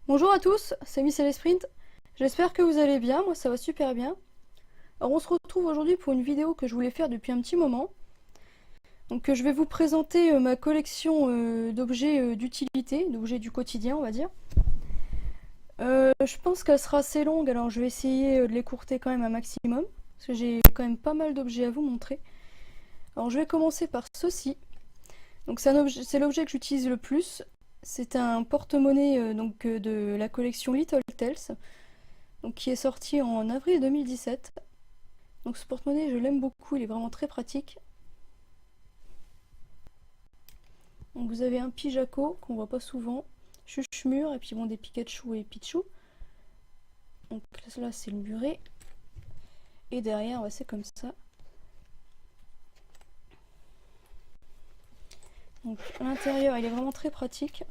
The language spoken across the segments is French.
Bonjour à tous, c'est Miss Sprint. J'espère que vous allez bien, moi ça va super bien. Alors on se retrouve aujourd'hui pour une vidéo que je voulais faire depuis un petit moment. Donc je vais vous présenter ma collection d'objets d'utilité, d'objets du quotidien on va dire. Je pense qu'elle sera assez longue, alors je vais essayer de l'écourter quand même un maximum. Parce que j'ai quand même pas mal d'objets à vous montrer. Alors je vais commencer par ceci. Donc c'est l'objet que j'utilise le plus. C'est un porte-monnaie de la collection Little Tales. Donc, qui est sorti en avril 2017. Donc ce porte-monnaie, je l'aime beaucoup, il est vraiment très pratique. Donc vous avez un Pijaco qu'on voit pas souvent, Chuchemur, et puis bon, des Pikachu et Pichu. Donc là c'est le muret. Et derrière, ouais, c'est comme ça. Donc à l'intérieur, il est vraiment très pratique.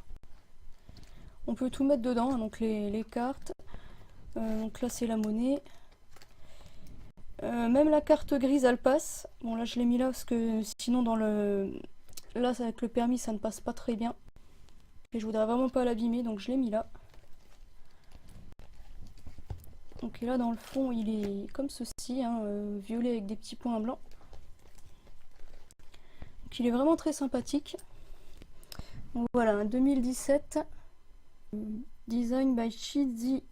On peut tout mettre dedans, hein, donc les cartes. Donc là c'est la monnaie. Même la carte grise elle passe. Bon là je l'ai mis là parce que sinon dans le... Là avec le permis ça ne passe pas très bien. Et je voudrais vraiment pas l'abîmer donc je l'ai mis là. Donc là dans le fond il est comme ceci, hein, violet avec des petits points blancs. Donc il est vraiment très sympathique. Donc voilà, un 2017. Design by Shizi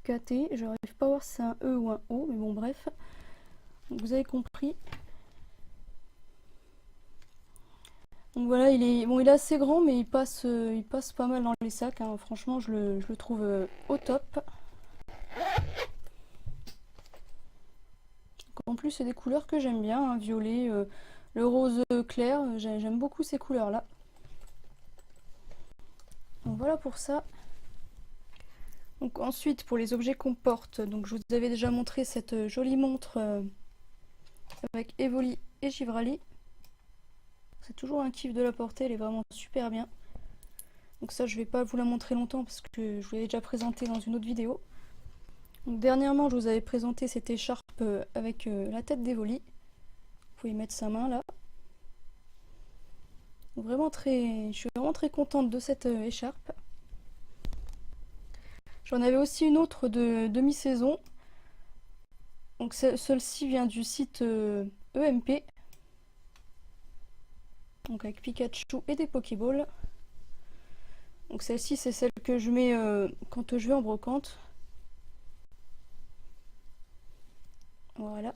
KT. Je n'arrive pas à voir si c'est un E ou un O, mais bon bref. Donc, vous avez compris. Donc voilà, il est assez grand, mais il passe pas mal dans les sacs, hein. Franchement, je le trouve au top. En plus, c'est des couleurs que j'aime bien, hein, violet, le rose clair. J'aime beaucoup ces couleurs-là. Donc voilà pour ça. Donc ensuite, pour les objets qu'on porte, donc je vous avais déjà montré cette jolie montre avec Evoli et Givrali. C'est toujours un kiff de la porter, elle est vraiment super bien. Donc ça, je vais pas vous la montrer longtemps parce que je vous l'avais déjà présenté dans une autre vidéo. Donc dernièrement, je vous avais présenté cette écharpe avec la tête d'Evoli. Vous pouvez y mettre sa main là. Donc je suis vraiment très contente de cette écharpe. J'en avais aussi une autre de demi-saison. Donc celle-ci vient du site EMP. Donc avec Pikachu et des Pokéballs. Donc celle-ci c'est celle que je mets quand je vais en brocante. Voilà.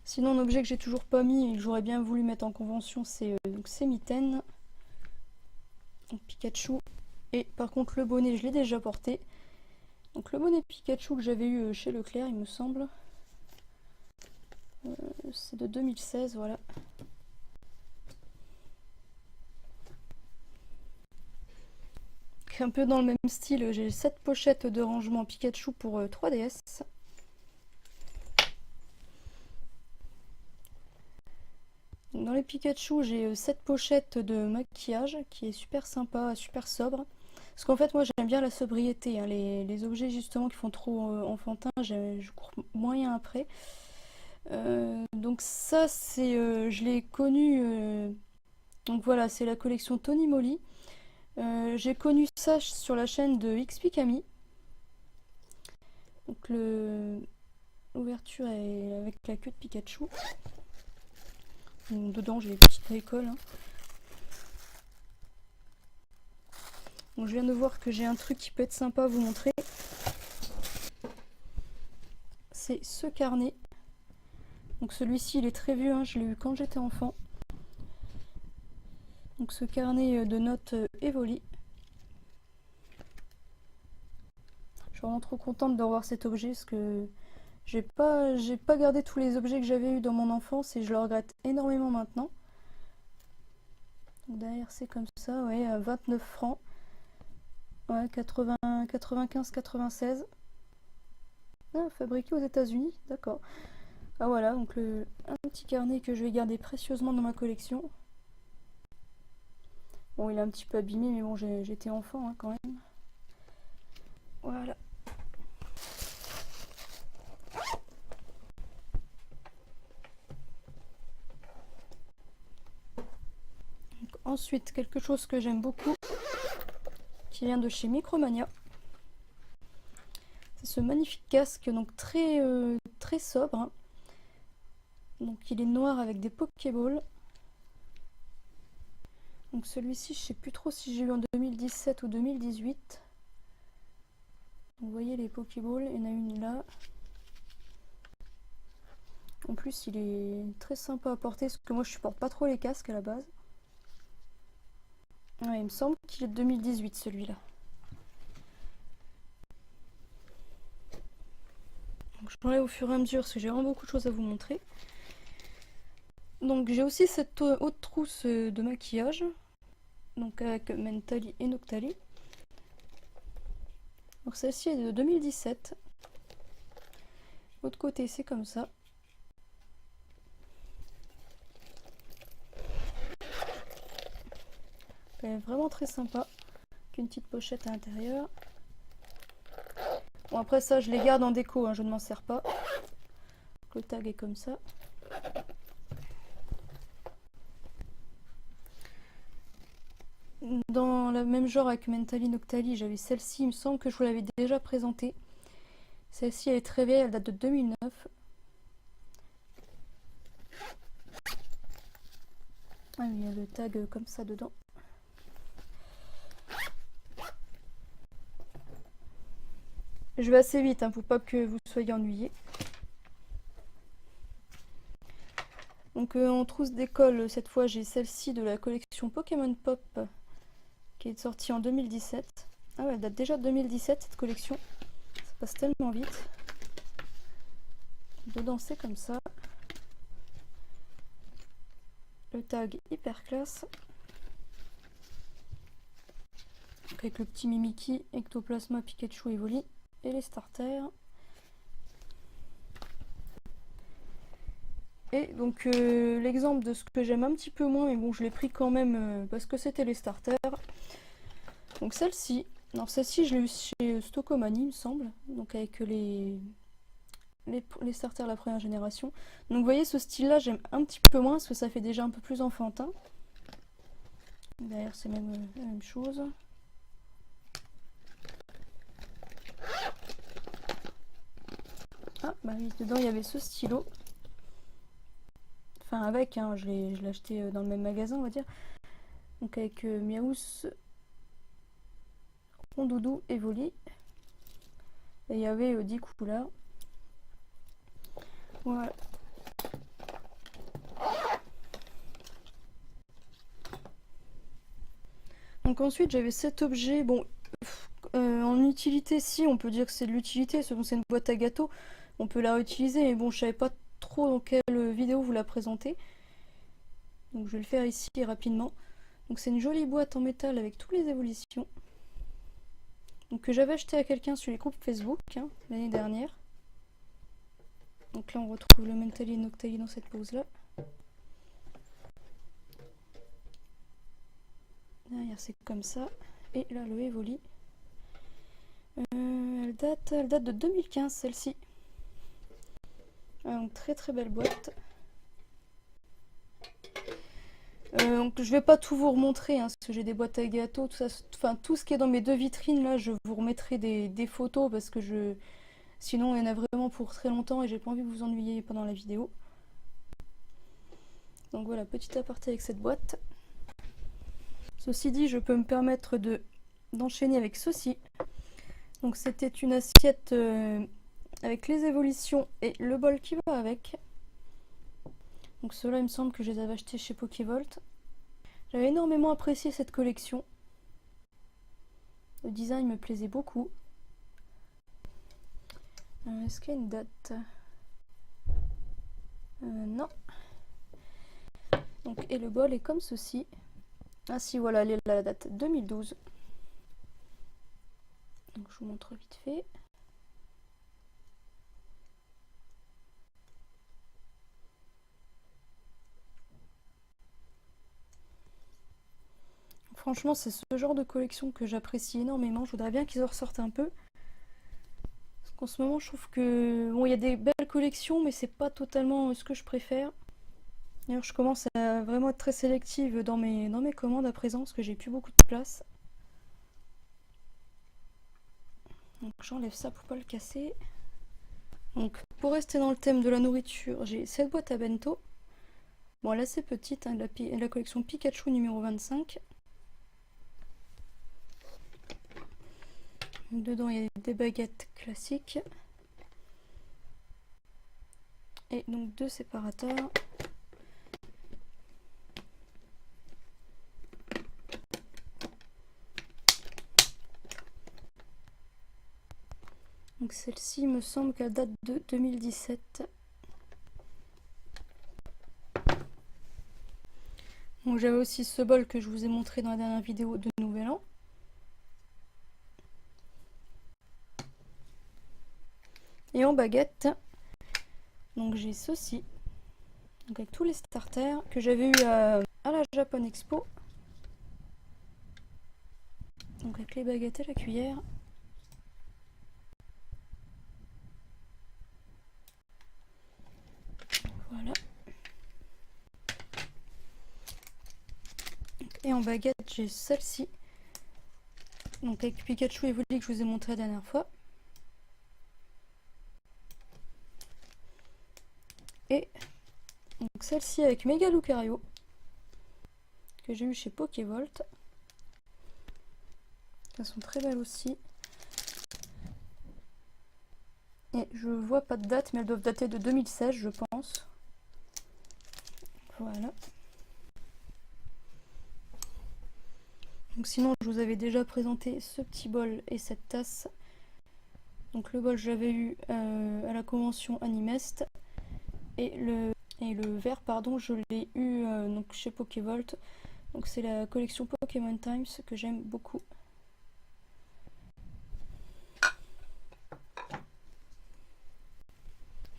Sinon un objet que j'ai toujours pas mis et que j'aurais bien voulu mettre en convention c'est ces mitaines. Donc Pikachu. Et par contre le bonnet je l'ai déjà porté. Donc le bonnet Pikachu que j'avais eu chez Leclerc il me semble. C'est de 2016, voilà. Un peu dans le même style, j'ai 7 pochettes de rangement Pikachu pour 3DS. Dans les Pikachu, j'ai 7 pochettes de maquillage qui est super sympa, super sobre. Parce qu'en fait, moi j'aime bien la sobriété, hein. Les objets justement qui font trop enfantin, je cours moyen après. Donc ça, je l'ai connu. Donc voilà, c'est la collection Tony Moly. J'ai connu ça sur la chaîne de XP Camille. Donc l'ouverture est avec la queue de Pikachu. Donc, dedans j'ai les petites bricoles, hein. Donc je viens de voir que j'ai un truc qui peut être sympa à vous montrer. C'est ce carnet. Donc celui-ci il est très vieux, hein, je l'ai eu quand j'étais enfant. Donc ce carnet de notes Evoli. Je suis vraiment trop contente de revoir cet objet parce que j'ai pas gardé tous les objets que j'avais eu dans mon enfance et je le regrette énormément maintenant. Donc derrière c'est comme ça, ouais, 29 francs. Ouais, 95-96. Ah, fabriqué aux États-Unis, d'accord. Ah voilà, donc un petit carnet que je vais garder précieusement dans ma collection. Bon, il est un petit peu abîmé, mais bon, j'étais enfant, hein, quand même. Voilà. Ensuite, quelque chose que j'aime beaucoup, qui vient de chez Micromania. C'est ce magnifique casque, donc très sobre, hein. Donc il est noir avec des Pokéballs. Donc celui-ci, je sais plus trop si j'ai eu en 2017 ou 2018. Vous voyez les Pokéballs, il y en a une là. En plus, il est très sympa à porter, parce que moi je supporte pas trop les casques à la base. Ouais, il me semble qu'il est de 2018 celui-là. Je l'enlève au fur et à mesure parce que j'ai vraiment beaucoup de choses à vous montrer. Donc j'ai aussi cette haute trousse de maquillage, donc avec Mentally et Noctali. Donc celle-ci est de 2017. L'autre côté c'est comme ça. Elle est vraiment très sympa, avec une petite pochette à l'intérieur. Bon après ça je les garde en déco, hein, je ne m'en sers pas. Le tag est comme ça. Dans le même genre avec Mentally Noctali, j'avais celle-ci, il me semble que je vous l'avais déjà présentée. Celle-ci elle est très vieille, elle date de 2009. Ah oui, il y a le tag comme ça dedans. Je vais assez vite, hein, pour pas que vous soyez ennuyés. Donc en trousse d'école, cette fois j'ai celle-ci de la collection Pokémon Pop qui est sortie en 2017. Ah ouais, elle date déjà de 2017 cette collection. Ça passe tellement vite. Dedans c'est comme ça. Le tag hyper classe. Avec le petit Mimikyu, Ectoplasma, Pikachu et Evoli. Et les starters. Et donc l'exemple de ce que j'aime un petit peu moins, mais bon je l'ai pris quand même parce que c'était les starters. Donc celle-ci, alors celle-ci je l'ai eu chez Stockomanie il me semble, donc avec les starters de la première génération. Donc vous voyez ce style là j'aime un petit peu moins parce que ça fait déjà un peu plus enfantin. Derrière c'est même la même chose. Ah bah oui, dedans il y avait ce stylo. Enfin avec, hein, je l'ai acheté dans le même magasin on va dire. Donc avec Miaous, Rondoudou et Evoli. Et il y avait 10 couleurs. Voilà. Donc ensuite j'avais cet objet, bon en utilité si on peut dire que c'est de l'utilité, c'est une boîte à gâteaux, on peut la réutiliser, mais bon je savais pas trop dans quelle vidéo vous la présenter. Donc je vais le faire ici rapidement. Donc c'est une jolie boîte en métal avec toutes les évolutions. Donc que j'avais acheté à quelqu'un sur les groupes Facebook hein, l'année dernière. Donc là on retrouve le Mentally et Noctali dans cette pose là. Derrière c'est comme ça. Et là le Evoli. Elle date de 2015 celle-ci. Donc très très belle boîte. Donc je vais pas tout vous remontrer hein, parce que j'ai des boîtes à gâteaux, tout ça, enfin tout ce qui est dans mes deux vitrines là, je vous remettrai des photos parce que sinon il y en a vraiment pour très longtemps et j'ai pas envie que vous ennuyiez pendant la vidéo. Donc voilà, petit aparté avec cette boîte. Ceci dit, je peux me permettre d'enchaîner avec ceci. Donc c'était une assiette avec les évolutions et le bol qui va avec. Donc ceux-là il me semble que je les avais achetés chez Pokévolt. J'avais énormément apprécié cette collection. Le design me plaisait beaucoup. Est-ce qu'il y a une date? Non. Donc, et le bol est comme ceci. Ah si, voilà, la date 2012. Donc je vous montre vite fait. Franchement, c'est ce genre de collection que j'apprécie énormément. Je voudrais bien qu'ils en ressortent un peu. Parce qu'en ce moment, je trouve que... Bon, il y a des belles collections, mais c'est pas totalement ce que je préfère. D'ailleurs, je commence à vraiment être très sélective dans mes commandes à présent parce que j'ai plus beaucoup de place. Donc j'enlève ça pour pas le casser. Donc pour rester dans le thème de la nourriture, j'ai cette boîte à bento. Bon, elle est assez petite, hein, la collection Pikachu numéro 25. Dedans, il y a des baguettes classiques. Et donc 2 séparateurs. Donc celle-ci me semble qu'elle date de 2017. Donc j'avais aussi ce bol que je vous ai montré dans la dernière vidéo de Nouvel An. Et en baguette, donc j'ai ceci. Donc avec tous les starters que j'avais eu à la Japan Expo. Donc avec les baguettes et la cuillère. Voilà. Et en baguette, j'ai celle-ci. Donc avec Pikachu et Evoli que je vous ai montré la dernière fois. Et donc celle-ci avec Mega Lucario que j'ai eu chez Pokévolt. Elles sont très belles aussi. Et je vois pas de date, mais elles doivent dater de 2016, je pense. Voilà. Donc sinon, je vous avais déjà présenté ce petit bol et cette tasse. Donc le bol, j'avais eu à la convention Animest. Et le verre, pardon, je l'ai eu donc chez Pokévolt. Donc c'est la collection Pokémon Times que j'aime beaucoup.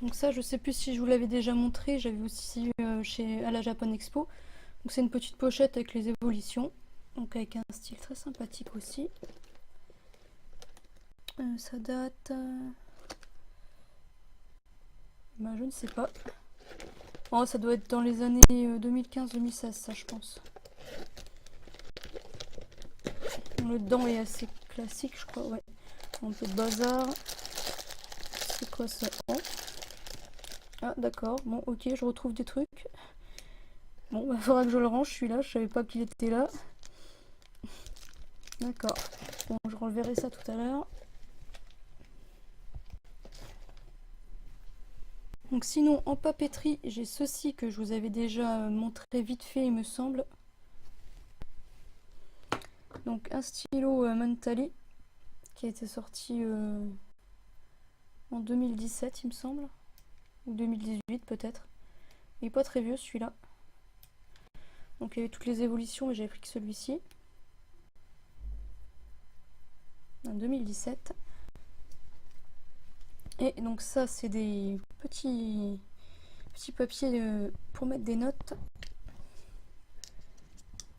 Donc ça, je sais plus si je vous l'avais déjà montré, j'avais aussi à la Japan Expo. Donc c'est une petite pochette avec les évolutions, donc avec un style très sympathique aussi. Ça date... Ben, je ne sais pas. Oh, ça doit être dans les années 2015-2016, ça je pense. Le dedans est assez classique, je crois, ouais. Un peu de bazar. C'est quoi ça? Oh. Ah d'accord, bon ok, je retrouve des trucs. Bon, bah faudra que je le range celui-là, je savais pas qu'il était là. D'accord, bon je reverrai ça tout à l'heure. Donc sinon en papeterie, j'ai ceci que je vous avais déjà montré vite fait il me semble. Donc un stylo Mentali qui a été sorti en 2017 il me semble. Ou 2018 peut-être. Il est pas très vieux celui-là. Donc il y avait toutes les évolutions et j'avais pris que celui-ci. En 2017. Et donc ça c'est des petits papiers pour mettre des notes.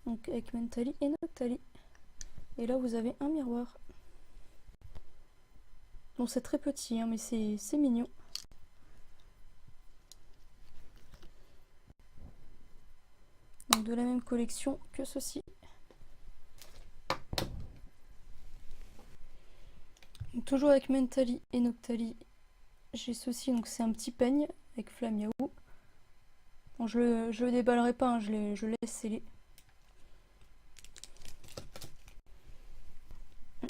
Donc avec Mentali et Noctali. Et là vous avez un miroir. Bon c'est très petit hein, mais c'est mignon. Donc de la même collection que ceci. Donc, toujours avec Mentali et Noctali. J'ai ceci, donc c'est un petit peigne avec Flamiaou. Bon, je le déballerai pas, hein, je le laisse sceller.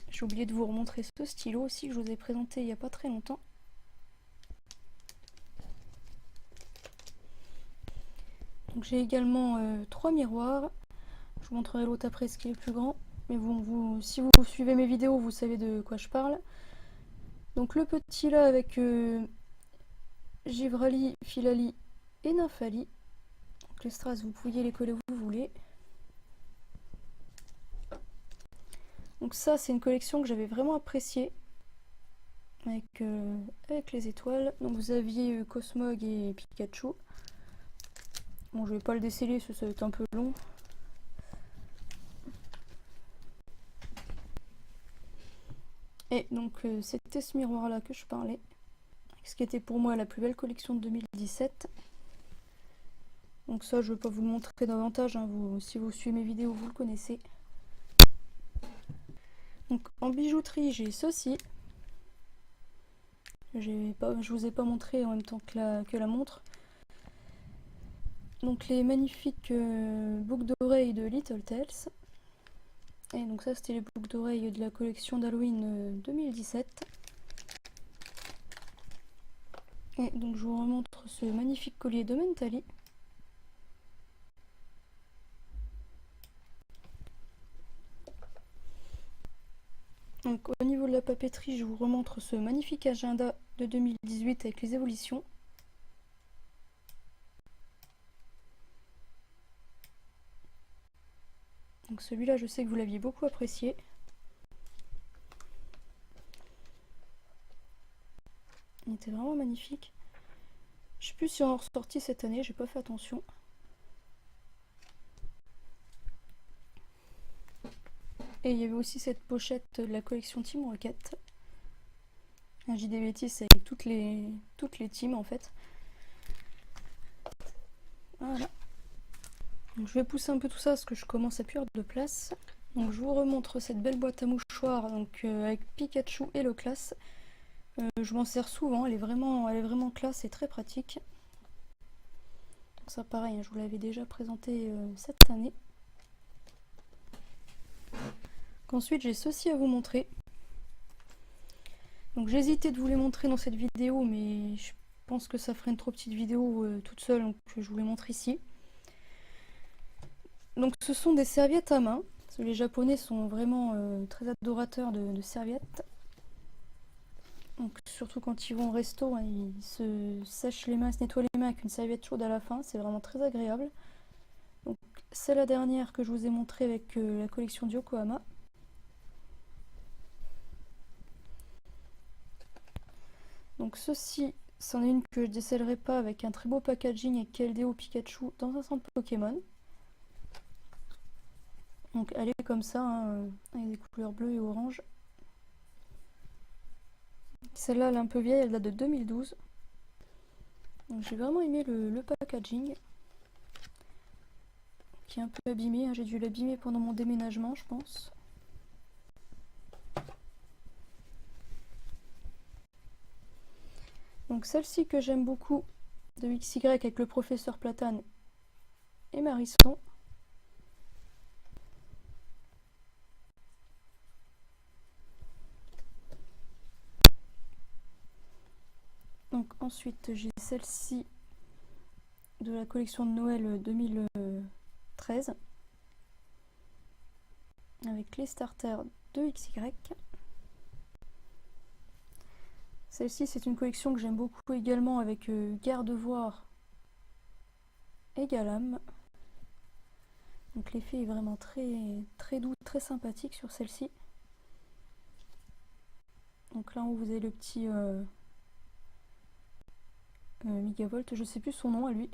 J'ai oublié de vous remontrer ce stylo aussi que je vous ai présenté il n'y a pas très longtemps. Donc j'ai également 3 miroirs. Je vous montrerai l'autre après ce qui est le plus grand. Mais si vous suivez mes vidéos, vous savez de quoi je parle. Donc le petit là avec Givrali, Filali et Nymphali. Donc les strass, vous pouvez les coller où vous voulez. Donc ça, c'est une collection que j'avais vraiment appréciée. Avec les étoiles. Donc vous aviez Cosmog et Pikachu. Bon, je vais pas le déceler, ça va être un peu long. Et donc c'était ce miroir là que je parlais. Ce qui était pour moi la plus belle collection de 2017. Donc ça, je ne vais pas vous le montrer davantage, hein, si vous suivez mes vidéos, vous le connaissez. Donc en bijouterie, j'ai ceci. Je vous ai pas montré en même temps que la montre. Donc les magnifiques boucles d'oreilles de Little Tales. Et donc ça, c'était les boucles d'oreilles de la collection d'Halloween 2017. Et donc je vous remontre ce magnifique collier de Mentally. Donc au niveau de la papeterie, je vous remontre ce magnifique agenda de 2018 avec les évolutions. Donc celui-là, je sais que vous l'aviez beaucoup apprécié. Il était vraiment magnifique. Je sais plus si on en ressorti cette année, j'ai pas fait attention. Et il y avait aussi cette pochette de la collection Team Rocket. Un JD bêtises avec toutes les teams en fait. Voilà. Donc je vais pousser un peu tout ça parce que je commence à perdre de place. Donc je vous remontre cette belle boîte à mouchoirs donc, avec Pikachu Hello Class. Je m'en sers souvent, elle est vraiment classe et très pratique. Donc ça pareil, hein, je vous l'avais déjà présenté cette année. Ensuite j'ai ceci à vous montrer. Donc j'ai hésité de vous les montrer dans cette vidéo, mais je pense que ça ferait une trop petite vidéo toute seule, donc je vous les montre ici. Donc ce sont des serviettes à main. Parce que les Japonais sont vraiment très adorateurs de serviettes. Donc surtout quand ils vont au resto, hein, ils se sèchent les mains, se nettoient les mains avec une serviette chaude à la fin. C'est vraiment très agréable. Donc c'est la dernière que je vous ai montrée avec la collection du Yokohama. Donc ceci, c'en est une que je ne décellerai pas avec un très beau packaging avec Keldeo Pikachu dans un centre Pokémon. Donc elle est comme ça, hein, avec des couleurs bleues et orange. Celle-là, elle est un peu vieille, elle date de 2012. Donc j'ai vraiment aimé le packaging. Qui est un peu abîmé, hein. J'ai dû l'abîmer pendant mon déménagement, je pense. Donc celle-ci que j'aime beaucoup, de XY avec le professeur Platane et Marisson. Donc ensuite j'ai celle-ci de la collection de Noël 2013 avec les starters de XY. Celle-ci c'est une collection que j'aime beaucoup également avec Gardevoir et Galam. Donc l'effet est vraiment très doux, très sympathique sur celle-ci. Donc là en haut vous avez le petit Megavolt, je sais plus son nom à lui.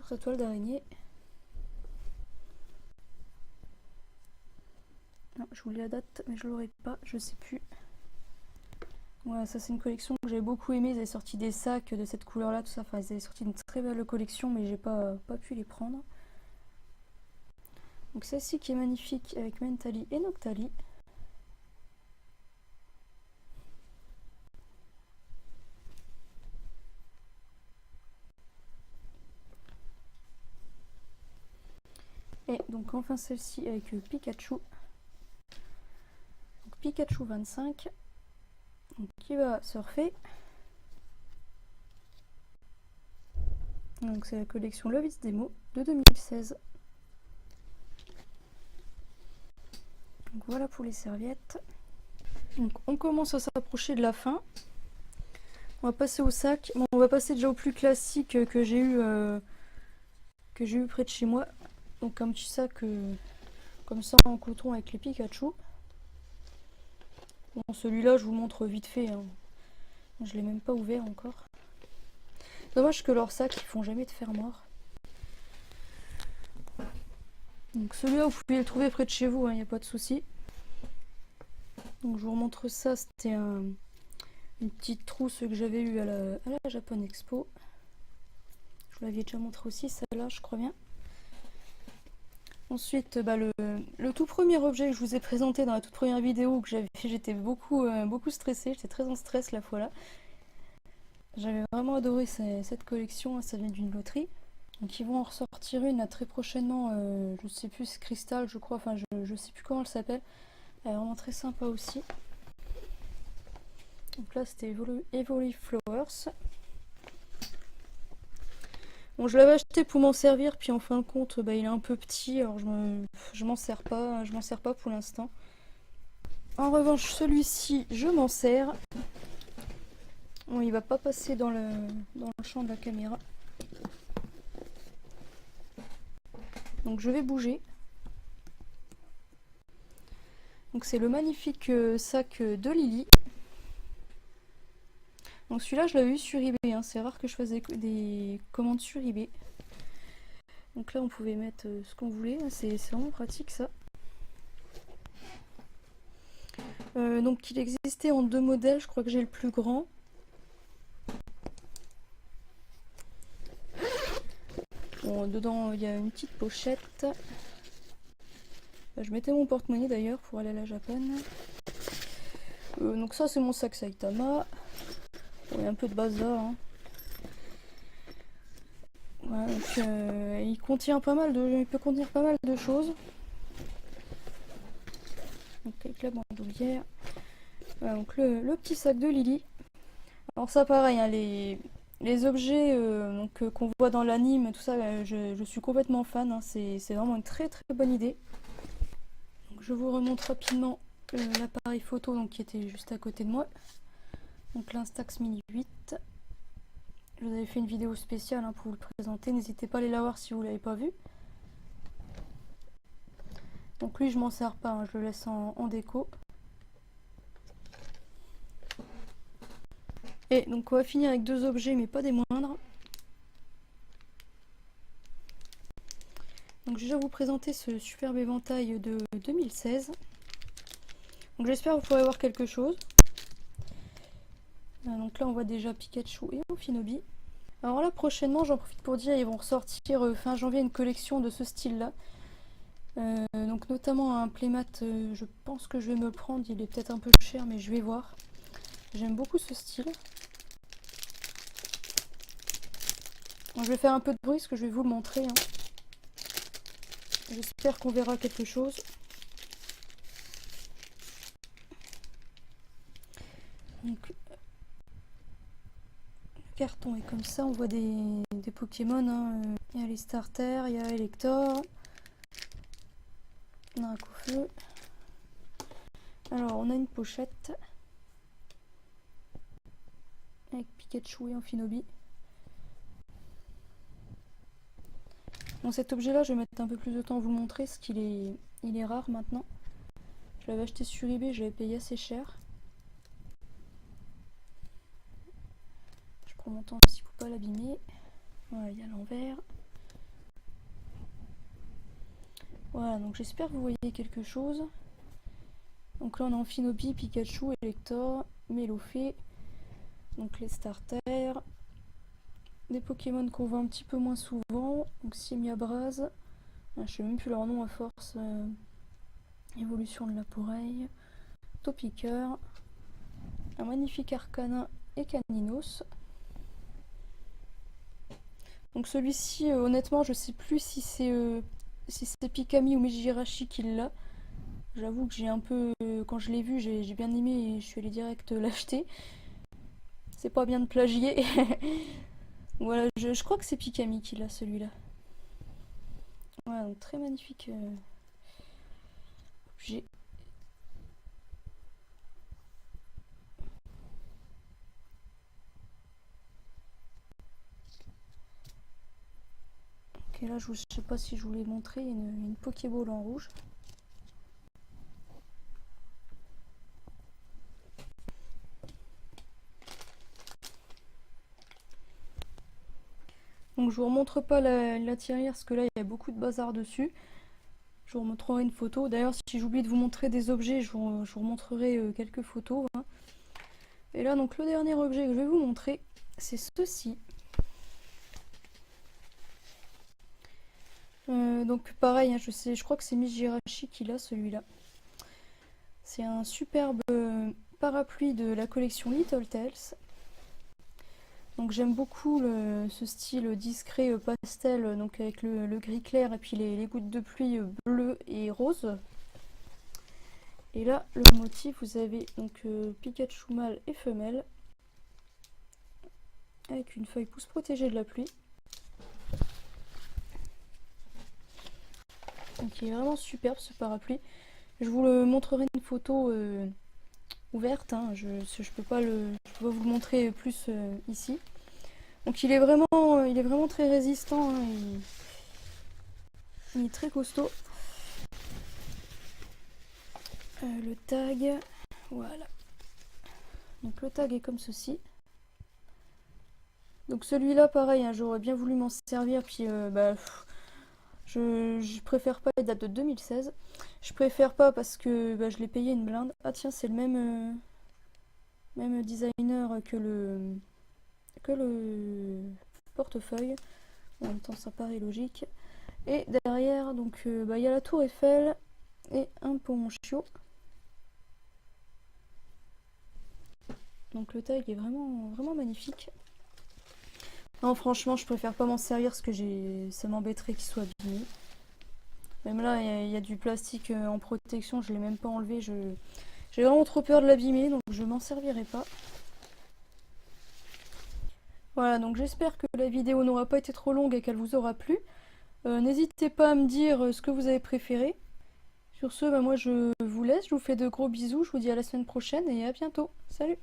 Sa toile d'araignée. Non, je voulais la date, mais je l'aurai pas, je sais plus. Voilà, ça c'est une collection que j'avais beaucoup aimé. Ils avaient sorti des sacs de cette couleur-là, tout ça. Enfin, ils avaient sorti une très belle collection, mais j'ai pas pu les prendre. Donc celle-ci qui est magnifique avec Mentally et Noctali. Et donc enfin celle-ci avec Pikachu. Donc, Pikachu 25. Donc, qui va surfer. Donc c'est la collection Love Is Demo de 2016. Donc voilà pour les serviettes. Donc on commence à s'approcher de la fin. On va passer au sac. Bon, on va passer déjà au plus classique que j'ai eu près de chez moi. Donc un petit sac comme ça en coton avec les Pikachu. Bon, celui-là je vous montre vite fait, hein. Je l'ai même pas ouvert encore. Dommage que leurs sacs ils font jamais de fermoir. Donc celui-là vous pouvez le trouver près de chez vous, il n'y a pas de souci. Donc je vous remontre ça, c'était une petite trousse que j'avais eue à la Japan Expo. Je vous l'aviez déjà montré aussi, celle-là, je crois bien. Ensuite, le tout premier objet que je vous ai présenté dans la toute première vidéo que j'avais fait, j'étais beaucoup stressée, j'étais très en stress la fois là. J'avais vraiment adoré cette collection, ça vient d'une loterie. Donc ils vont en ressortir une là, très prochainement, je sais plus, c'est Cristal je crois, enfin je sais plus comment elle s'appelle. Elle est vraiment très sympa aussi. Donc là c'était Evoli Flowers. Bon, je l'avais acheté pour m'en servir, puis en fin de compte, il est un peu petit, alors je m'en sers pas pour l'instant. En revanche, celui-ci, je m'en sers. Bon, il va pas passer dans le champ de la caméra. Donc je vais bouger. Donc c'est le magnifique sac de Lily. Donc celui-là, je l'avais eu sur eBay, hein. C'est rare que je fasse des commandes sur eBay. Donc là, on pouvait mettre ce qu'on voulait, c'est vraiment pratique ça. Donc il existait en 2 modèles, je crois que j'ai le plus grand. Bon, dedans il y a une petite pochette. Je mettais mon porte-monnaie d'ailleurs pour aller à la Japan. Donc ça c'est mon sac Saitama. Bon, il y a un peu de bazar, hein. Voilà, donc, il peut contenir pas mal de choses. Donc avec la bandoulière. Voilà, donc le petit sac de Lily. Alors ça pareil, hein, les objets qu'on voit dans l'anime, tout ça, je suis complètement fan, hein. C'est vraiment une très très bonne idée. Donc, je vous remonte rapidement l'appareil photo donc, qui était juste à côté de moi. Donc l'Instax Mini 8. Je vous avais fait une vidéo spéciale, hein, pour vous le présenter. N'hésitez pas à aller la voir si vous ne l'avez pas vu. Donc lui je m'en sers pas, hein, je le laisse en déco. Et donc on va finir avec 2 objets mais pas des moindres. Donc je vais vous présenter ce superbe éventail de 2016. Donc j'espère que vous pourrez voir quelque chose. Donc là on voit déjà Pikachu et Amphinobi. Alors là prochainement, j'en profite pour dire, ils vont ressortir fin janvier une collection de ce style là. Donc notamment un playmat, je pense que je vais me le prendre, il est peut-être un peu cher mais je vais voir. J'aime beaucoup ce style. Donc, je vais faire un peu de bruit parce que je vais vous le montrer, hein. J'espère qu'on verra quelque chose. Donc, le carton est comme ça, on voit des Pokémon, hein. Il y a les starters, il y a Elector, on a un coup-feu. Alors on a une pochette avec Pikachu et Amphinobi. Bon, cet objet là je vais mettre un peu plus de temps à vous le montrer parce qu'il est rare maintenant. Je l'avais acheté sur eBay, je l'avais payé assez cher. Je prends mon temps aussi pour pas l'abîmer. Voilà, il y a l'envers. Voilà, donc j'espère que vous voyez quelque chose. Donc là on a Amphinobi, Pikachu, Elector, Melofée, donc les starters. Des Pokémon qu'on voit un petit peu moins souvent, donc Siemiabras, je sais même plus leur nom à force. Évolution de Laporeille, Topiqueur, un magnifique Arcanin et Caninos. Donc celui-ci, honnêtement, je sais plus si c'est Pikami ou Megirashi qui l'a. J'avoue que j'ai un peu, quand je l'ai vu, j'ai bien aimé et je suis allée direct l'acheter. C'est pas bien de plagier. Voilà, je crois que c'est Pikami qui l'a celui-là. Voilà, donc très magnifique objet. Ok, là je sais pas si je vous l'ai montré, il y a une Pokéball en rouge. Donc je vous remontre pas la tirelire parce que là il y a beaucoup de bazar dessus. Je vous remontrerai une photo. D'ailleurs si j'oublie de vous montrer des objets, je vous remontrerai quelques photos, hein. Et là donc le dernier objet que je vais vous montrer, c'est ceci. Donc pareil, hein, je crois que c'est Miss Jirachi qui l'a celui-là. C'est un superbe parapluie de la collection Little Tales. Donc j'aime beaucoup ce style discret pastel, donc avec le gris clair et puis les gouttes de pluie bleues et roses. Et là, le motif, vous avez donc Pikachu mâle et femelle, avec une feuille pousse protégée de la pluie. Donc il est vraiment superbe ce parapluie. Je vous le montrerai une photo ouverte, hein. Je peux pas vous le montrer plus ici. Donc il est vraiment très résistant, hein. Il est très costaud. Le tag, voilà. Donc le tag est comme ceci. Donc celui-là pareil, hein, j'aurais bien voulu m'en servir, puis je préfère pas, il date de 2016. Je préfère pas parce que je l'ai payé une blinde. Ah tiens, c'est le même designer que le portefeuille. En même temps, ça paraît logique. Et derrière, donc il y a la tour Eiffel et un poncho. Donc le tag est vraiment magnifique. Non, franchement, je préfère pas m'en servir parce que ça m'embêterait qu'il soit abîmé. Même là, il y a du plastique en protection, je l'ai même pas enlevé. J'ai vraiment trop peur de l'abîmer, donc je m'en servirai pas. Voilà, donc j'espère que la vidéo n'aura pas été trop longue et qu'elle vous aura plu. N'hésitez pas à me dire ce que vous avez préféré. Sur ce, moi je vous laisse, je vous fais de gros bisous, je vous dis à la semaine prochaine et à bientôt. Salut!